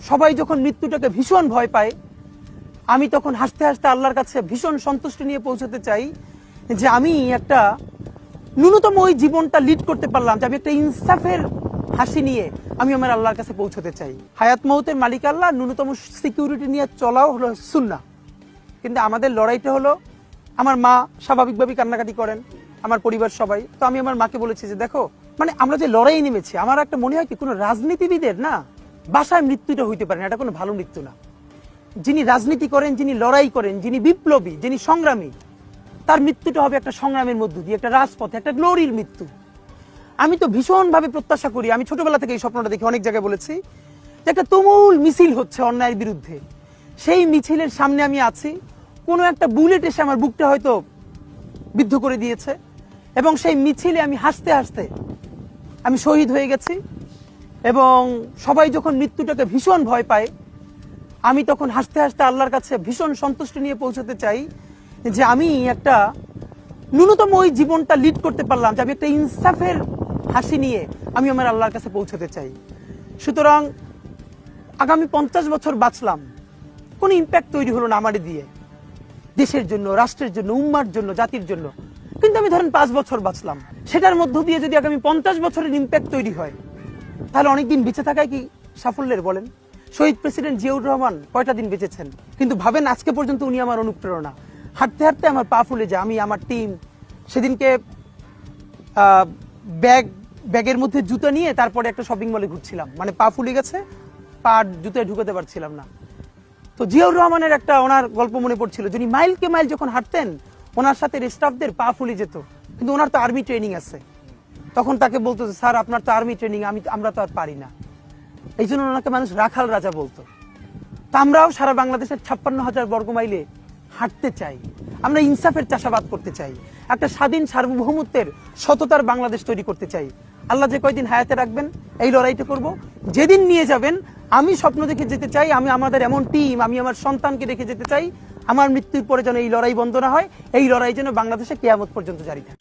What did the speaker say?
সবাই যখন মৃত্যুটাকে ভীষণ ভয় পায়, আমি তখন হাসতে হাসতে আল্লাহর কাছে ভীষণ সন্তুষ্টি নিয়ে পৌঁছতে চাই যে আমি একটা ন্যূনতম ওই জীবনটা লিড করতে পারলাম, যে আমি একটা ইনসাফের হাসি নিয়ে আমি আমার আল্লাহর কাছে পৌঁছতে চাই। হায়াত মৌতের মালিক আল্লাহ, ন্যূনতম সিকিউরিটি নিয়ে চলাও হলো সুন্নাহ। কিন্তু আমাদের লড়াইটা হলো, আমার মা স্বাভাবিকভাবেই কান্নাকাটি করেন, আমার পরিবার সবাই। তো আমি আমার মাকে বলেছি যে দেখো, মানে আমরা যে লড়াই নেমেছি, আমার একটা মনে হয় কি কোনো রাজনীতিবিদের না বাসায় মৃত্যুটা হইতে পারে না, এটা কোনো ভালো মৃত্যু না। যিনি রাজনীতি করেন, যিনি লড়াই করেন, যিনি বিপ্লবী, যিনি সংগ্রামী, তার মৃত্যুটা হবে একটা সংগ্রামের মধ্য দিয়ে, একটা রাজপথে, একটা গ্লোরির মৃত্যু। আমি তো ভীষণভাবে প্রত্যাশা করি, আমি ছোটবেলা থেকে এই স্বপ্নটা দেখি, অনেক জায়গায় বলেছি, যে একটা তুমুল মিছিল হচ্ছে অন্যায়ের বিরুদ্ধে, সেই মিছিলের সামনে আমি আছি, কোনো একটা বুলেট এসে আমার বুকটা হয়তো বিদ্ধ করে দিয়েছে, এবং সেই মিছিলে আমি হাসতে হাসতে আমি শহীদ হয়ে গেছি। এবং সবাই যখন মৃত্যুটাকে ভীষণ ভয় পায়, আমি তখন হাসতে হাসতে আল্লাহর কাছে ভীষণ সন্তুষ্টি নিয়ে পৌঁছতে চাই যে আমি একটা ন্যূনতম ওই জীবনটা লিড করতে পারলাম, যে আমি একটা ইনসাফের হাসি নিয়ে আমি আমার আল্লাহর কাছে পৌঁছতে চাই। সুতরাং আগামী 50 বছর বাঁচলাম, কোনো ইম্প্যাক্ট তৈরি হলো না আমারে দিয়ে, দেশের জন্য, রাষ্ট্রের জন্য, উম্মার জন্য, জাতির জন্য। কিন্তু আমি ধরেন 5 বছর বাঁচলাম, সেটার মধ্য দিয়ে যদি আগামী 50 বছরের ইম্প্যাক্ট তৈরি হয়, তাহলে অনেকদিন বেঁচে থাকায় কি সাফল্যের বলেন? শহীদ প্রেসিডেন্ট জিয়াউর রহমান কয়টা দিন বেঁচেছেন, কিন্তু ভাবেন আজকে পর্যন্ত উনি আমার অনুপ্রেরণা। হাঁটতে হাঁটতে আমার পা ফুলে যায়, আমি, আমার টিম সেদিনকে ব্যাগের মধ্যে জুতো নিয়ে তারপরে একটা শপিং মলে ঘুরছিলাম, মানে পা ফুলে গেছে, পা জুতোয় ঢুকাতে পারছিলাম না। তো জিয়াউর রহমানের একটা ওনার গল্প মনে পড়ছিল, যিনি মাইলকে মাইল যখন হাঁটতেন, ওনার সাথে স্টাফদের পা ফুলে যেত, কিন্তু ওনার তো আর্মি ট্রেনিং আছে। তখন তাকে বলতো, স্যার আপনার তো আর্মি ট্রেনিং, আমরা তো আর পারি না। এই জন্য ওনাকে মানুষ রাখাল রাজা বলতো। তা আমরাও সারা বাংলাদেশের 56,000 বর্গ মাইলে হাঁটতে চাই, আমরা ইনসাফের চাষাবাদ করতে চাই, একটা স্বাধীন সার্বভৌমত্বের সততার বাংলাদেশ তৈরি করতে চাই। আল্লাহ যে কয়দিন হায়াতে রাখবেন, এই লড়াইটা করব। যেদিন নিয়ে যাবেন, আমি স্বপ্ন দেখে যেতে চাই, আমি আমাদের এমন টিম, আমি আমার সন্তানকে দেখে যেতে চাই, আমার মৃত্যুর পরে যেন এই লড়াই বন্ধ না হয়, এই লড়াই যেন বাংলাদেশে কিয়ামত পর্যন্ত জারি থাকে।